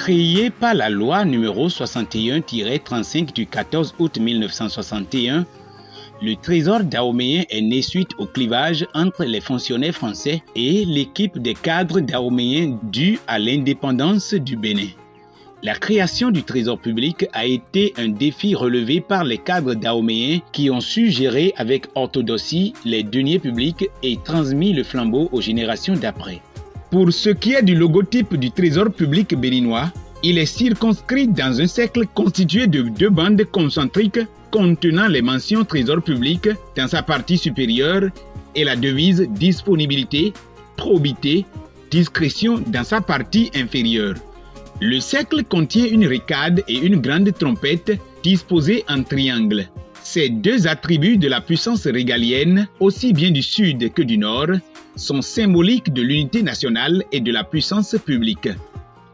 Créé par la loi numéro 61-35 du 14 août 1961, le Trésor dahoméen est né suite au clivage entre les fonctionnaires français et l'équipe des cadres dahoméens due à l'indépendance du Bénin. La création du Trésor public a été un défi relevé par les cadres dahoméens qui ont su gérer avec orthodoxie les deniers publics et transmis le flambeau aux générations d'après. Pour ce qui est du logotype du Trésor public béninois, il est circonscrit dans un cercle constitué de 2 bandes concentriques contenant les mentions Trésor public dans sa partie supérieure et la devise disponibilité, probité, discrétion dans sa partie inférieure. Le cercle contient une ricade et une grande trompette disposées en triangle. Ces 2 attributs de la puissance régalienne, aussi bien du sud que du nord, sont symboliques de l'unité nationale et de la puissance publique.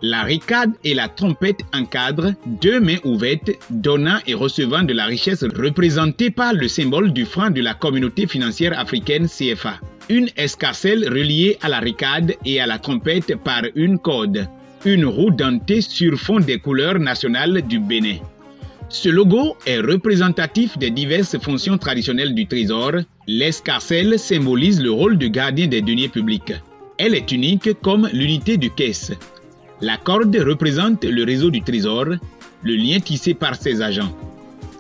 La ricade et la trompette encadrent 2 mains ouvertes donnant et recevant de la richesse représentée par le symbole du franc de la communauté financière africaine CFA. Une escarcelle reliée à la ricade et à la trompette par une corde. Une roue dentée sur fond des couleurs nationales du Bénin. Ce logo est représentatif des diverses fonctions traditionnelles du Trésor. L'escarcelle symbolise le rôle de gardien des deniers publics. Elle est unique comme l'unité de caisse. La corde représente le réseau du Trésor, le lien tissé par ses agents.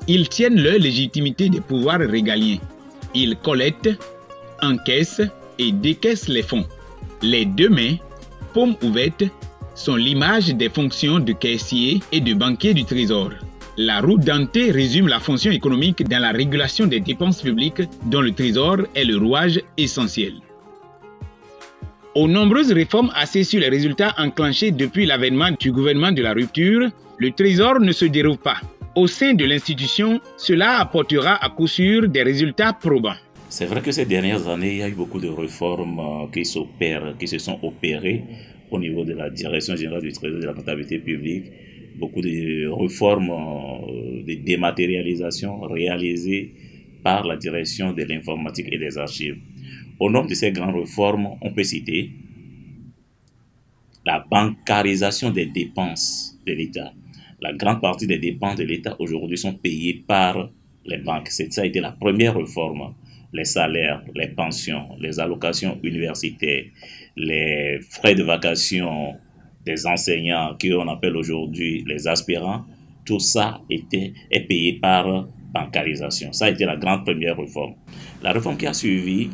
Ils tiennent leur légitimité des pouvoirs régaliens. Ils collectent, encaissent et décaissent les fonds. Les 2 mains, paumes ouvertes, sont l'image des fonctions de caissier et de banquier du Trésor. La roue dentée résume la fonction économique dans la régulation des dépenses publiques dont le Trésor est le rouage essentiel. Aux nombreuses réformes assise sur les résultats enclenchés depuis l'avènement du gouvernement de la rupture, le Trésor ne se dérobe pas. Au sein de l'institution, cela apportera à coup sûr des résultats probants. C'est vrai que ces dernières années, il y a eu beaucoup de réformes qui se sont opérées au niveau de la Direction générale du Trésor et de la comptabilité publique. Beaucoup de réformes de dématérialisation réalisées par la direction de l'informatique et des archives. Au nom de ces grandes réformes, on peut citer la bancarisation des dépenses de l'État. La grande partie des dépenses de l'État aujourd'hui sont payées par les banques. Ça a été la première réforme. Les salaires, les pensions, les allocations universitaires, les frais de vacation des enseignants qu'on appelle aujourd'hui les aspirants, tout ça est payé par bancarisation. Ça a été la grande première réforme. La réforme qui a suivi,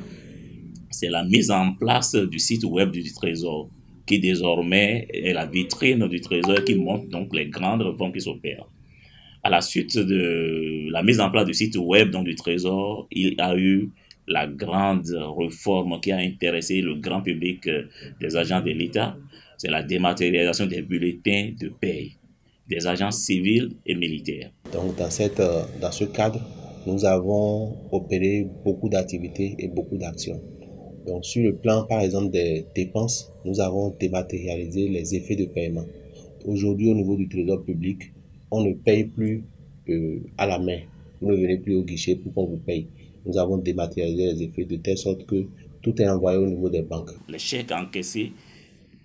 c'est la mise en place du site web du Trésor, qui désormais est la vitrine du Trésor qui montre donc les grandes réformes qui s'opèrent. À la suite de la mise en place du site web donc, du Trésor, il y a eu la grande réforme qui a intéressé le grand public des agents de l'État. C'est la dématérialisation des bulletins de paie des agents civils et militaires. Donc dans ce cadre, nous avons opéré beaucoup d'activités et beaucoup d'actions. Donc sur le plan par exemple des dépenses, nous avons dématérialisé les effets de paiement. Aujourd'hui au niveau du Trésor public, on ne paye plus à la main. Vous ne venez plus au guichet pour qu'on vous paye. Nous avons dématérialisé les effets de telle sorte que tout est envoyé au niveau des banques. Les chèques encaissés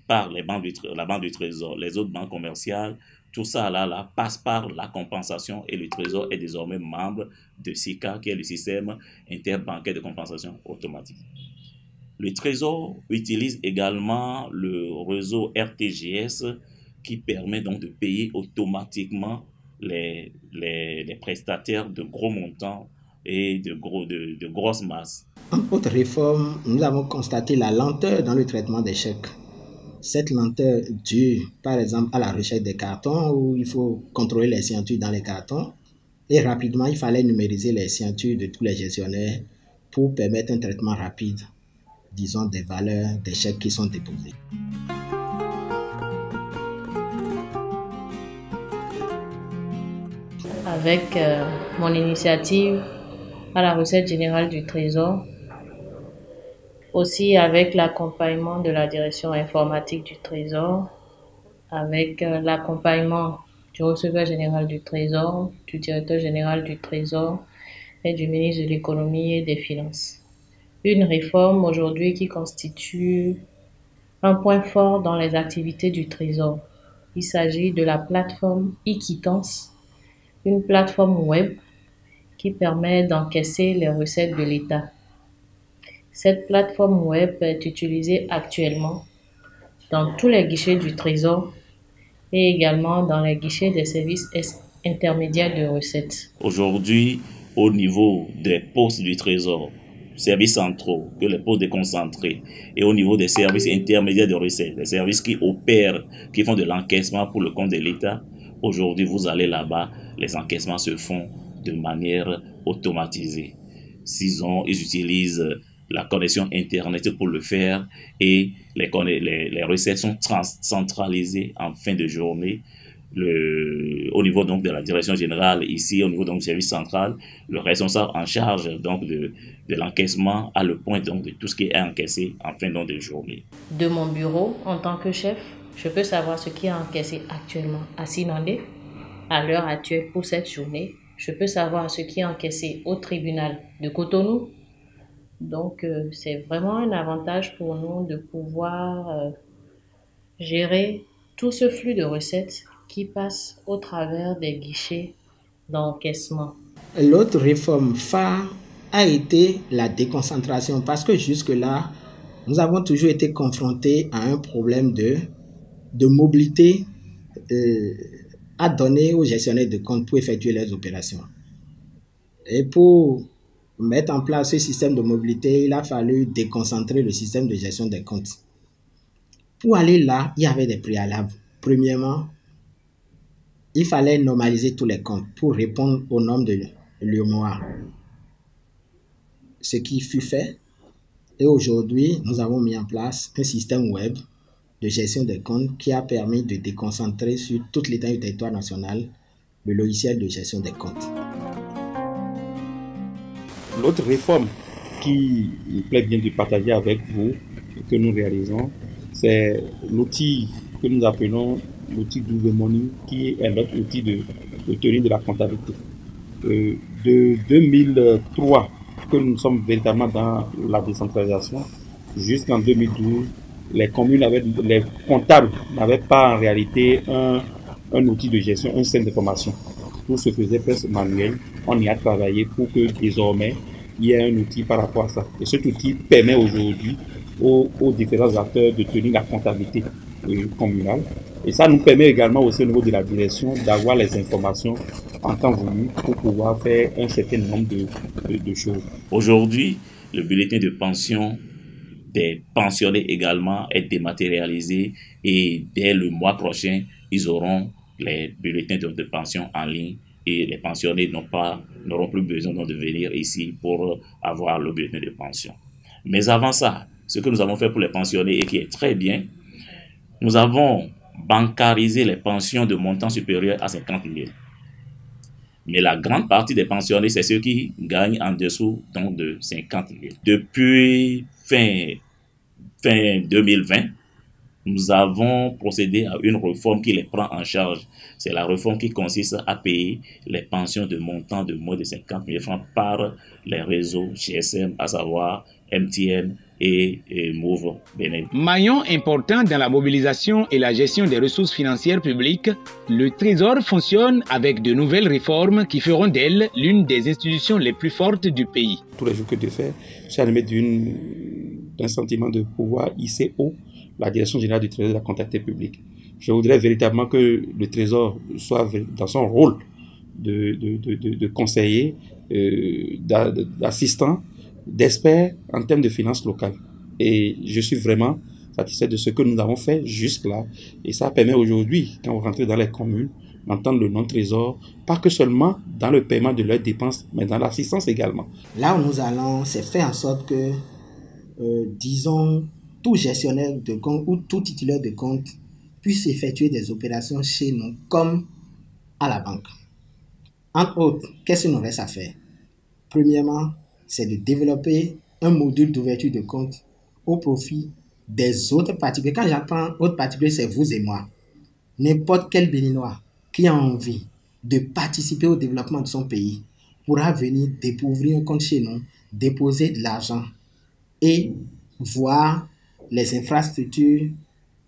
par la banque du Trésor, les autres banques commerciales, tout ça là passe par la compensation et le Trésor est désormais membre de SICA, qui est le système interbancaire de compensation automatique. Le Trésor utilise également le réseau RTGS qui permet donc de payer automatiquement les prestataires de gros montants et de grosses masses. En autre réforme, nous avons constaté la lenteur dans le traitement des chèques. Cette lenteur due, par exemple, à la recherche des cartons où il faut contrôler les signatures dans les cartons et rapidement, il fallait numériser les signatures de tous les gestionnaires pour permettre un traitement rapide, disons, des valeurs des chèques qui sont déposés. Avec mon initiative à la recette générale du Trésor, aussi avec l'accompagnement de la direction informatique du Trésor, avec l'accompagnement du receveur général du Trésor, du directeur général du Trésor et du ministre de l'économie et des finances. Une réforme aujourd'hui qui constitue un point fort dans les activités du Trésor. Il s'agit de la plateforme e-Quittance, une plateforme web qui permet d'encaisser les recettes de l'État. Cette plateforme web est utilisée actuellement dans tous les guichets du Trésor et également dans les guichets des services intermédiaires de recettes. Aujourd'hui, au niveau des postes du Trésor, services centraux, que les postes déconcentrés, et au niveau des services intermédiaires de recettes, les services qui opèrent, qui font de l'encaissement pour le compte de l'État, aujourd'hui, vous allez là-bas, les encaissements se font de manière automatisée. Ils utilisent la connexion Internet pour le faire et les recettes sont centralisées en fin de journée. Au niveau donc de la direction générale, ici au niveau donc du service central, le responsable en charge donc de l'encaissement a le point donc de tout ce qui est encaissé en fin donc de journée. De mon bureau, en tant que chef, je peux savoir ce qui est encaissé actuellement à Sinandé, à l'heure actuelle pour cette journée. Je peux savoir ce qui est encaissé au tribunal de Cotonou. Donc, c'est vraiment un avantage pour nous de pouvoir gérer tout ce flux de recettes qui passe au travers des guichets d'encaissement. L'autre réforme phare a été la déconcentration parce que jusque-là, nous avons toujours été confrontés à un problème de mobilité à donner aux gestionnaires de compte pour effectuer leurs opérations. Et pour mettre en place ce système de mobilité, il a fallu déconcentrer le système de gestion des comptes. Pour aller là, il y avait des préalables. Premièrement, il fallait normaliser tous les comptes pour répondre aux normes de l'UEMOA. Ce qui fut fait. Et aujourd'hui, nous avons mis en place un système web de gestion des comptes qui a permis de déconcentrer sur toute l'étendue du territoire national le logiciel de gestion des comptes. L'autre réforme qui me plaît bien de partager avec vous, que nous réalisons, c'est l'outil que nous appelons l'outil Google Money, qui est notre outil de tenue de la comptabilité. De 2003 que nous sommes véritablement dans la décentralisation, jusqu'en 2012, les comptables n'avaient pas en réalité un outil de gestion, un système d'information. Tout se faisait presque manuel. On y a travaillé pour que désormais il y ait un outil par rapport à ça. Et cet outil permet aujourd'hui aux différents acteurs de tenir la comptabilité communale. Et ça nous permet également aussi au niveau de la direction d'avoir les informations en temps voulu pour pouvoir faire un certain nombre de choses. Aujourd'hui, le bulletin de pension des pensionnés également est dématérialisé et dès le mois prochain, ils auront les bulletins de pension en ligne et les pensionnés n'auront plus besoin de venir ici pour avoir le bulletin de pension. Mais avant ça, ce que nous avons fait pour les pensionnés et qui est très bien, nous avons bancarisé les pensions de montant supérieur à 50 000. Mais la grande partie des pensionnés, c'est ceux qui gagnent en dessous donc de 50 000. Depuis fin 2020, nous avons procédé à une réforme qui les prend en charge. C'est la réforme qui consiste à payer les pensions de montant de moins de 50 000 francs par les réseaux GSM, à savoir MTN et Move Bénin. Maillon important dans la mobilisation et la gestion des ressources financières publiques, le Trésor fonctionne avec de nouvelles réformes qui feront d'elle l'une des institutions les plus fortes du pays. Tous les jours que de faire, c'est animé d'un sentiment de pouvoir hisser haut la direction générale du Trésor de la comptabilité publique. Je voudrais véritablement que le Trésor soit dans son rôle de conseiller, d'assistant, d'expert en termes de finances locales. Et je suis vraiment satisfait de ce que nous avons fait jusque-là. Et ça permet aujourd'hui, quand vous rentrez dans les communes, d'entendre le nom Trésor, pas que seulement dans le paiement de leurs dépenses, mais dans l'assistance également. Là où nous allons, c'est faire en sorte que, disons, tout gestionnaire de compte ou tout titulaire de compte puisse effectuer des opérations chez nous comme à la banque. Entre autres, qu'est-ce qu'il nous reste à faire? Premièrement, c'est de développer un module d'ouverture de compte au profit des autres particuliers. Quand j'apprends autres particuliers, c'est vous et moi. N'importe quel Béninois qui a envie de participer au développement de son pays pourra venir découvrir un compte chez nous, déposer de l'argent et voir les infrastructures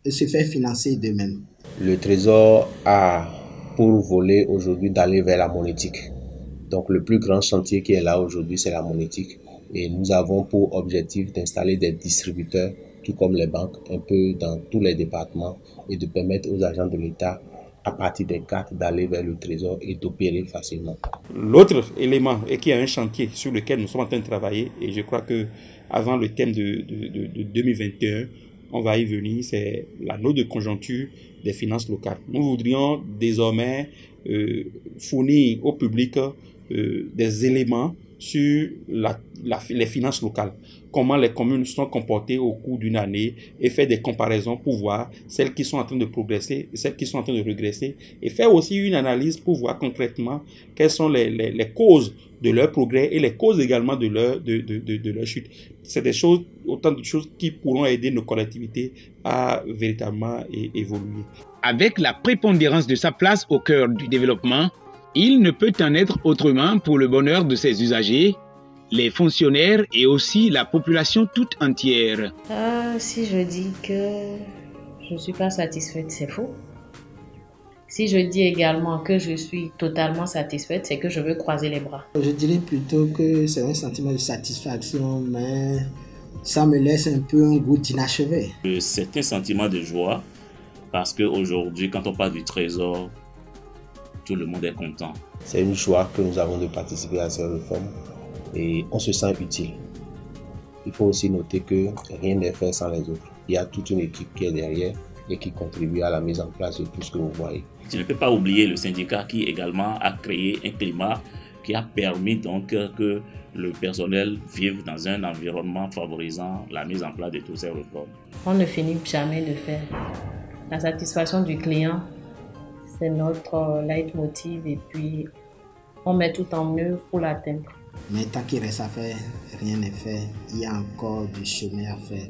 se faire financer d'eux-mêmes. Le Trésor a pour volet aujourd'hui d'aller vers la monétique. Donc le plus grand chantier qui est là aujourd'hui, c'est la monétique. Et nous avons pour objectif d'installer des distributeurs, tout comme les banques, un peu dans tous les départements et de permettre aux agents de l'État, à partir des cartes, d'aller vers le Trésor et d'opérer facilement. L'autre élément est qu'il y a un chantier sur lequel nous sommes en train de travailler et je crois que avant le thème de 2021, on va y venir, c'est la note de conjoncture des finances locales. Nous voudrions désormais fournir au public des éléments sur les finances locales, comment les communes sont comportées au cours d'une année et faire des comparaisons pour voir celles qui sont en train de progresser et celles qui sont en train de régresser et faire aussi une analyse pour voir concrètement quelles sont les causes de leur progrès et les causes également de leur chute. C'est des choses, autant de choses qui pourront aider nos collectivités à véritablement évoluer. Avec la prépondérance de sa place au cœur du développement, il ne peut en être autrement pour le bonheur de ses usagers, les fonctionnaires et aussi la population toute entière. Si je dis que je ne suis pas satisfaite, c'est faux. Si je dis également que je suis totalement satisfaite, c'est que je veux croiser les bras. Je dirais plutôt que c'est un sentiment de satisfaction, mais ça me laisse un peu un goût d'inachevé. C'est un sentiment de joie parce qu'aujourd'hui, quand on parle du Trésor, tout le monde est content. C'est une joie que nous avons de participer à ces réformes et on se sent utile. Il faut aussi noter que rien n'est fait sans les autres. Il y a toute une équipe qui est derrière et qui contribue à la mise en place de tout ce que vous voyez. Je ne peux pas oublier le syndicat qui également a créé un climat qui a permis donc que le personnel vive dans un environnement favorisant la mise en place de toutes ces réformes. On ne finit jamais de faire. La satisfaction du client, c'est notre leitmotiv et puis on met tout en œuvre pour l'atteindre. Mais tant qu'il reste à faire, rien n'est fait. Il y a encore du chemin à faire.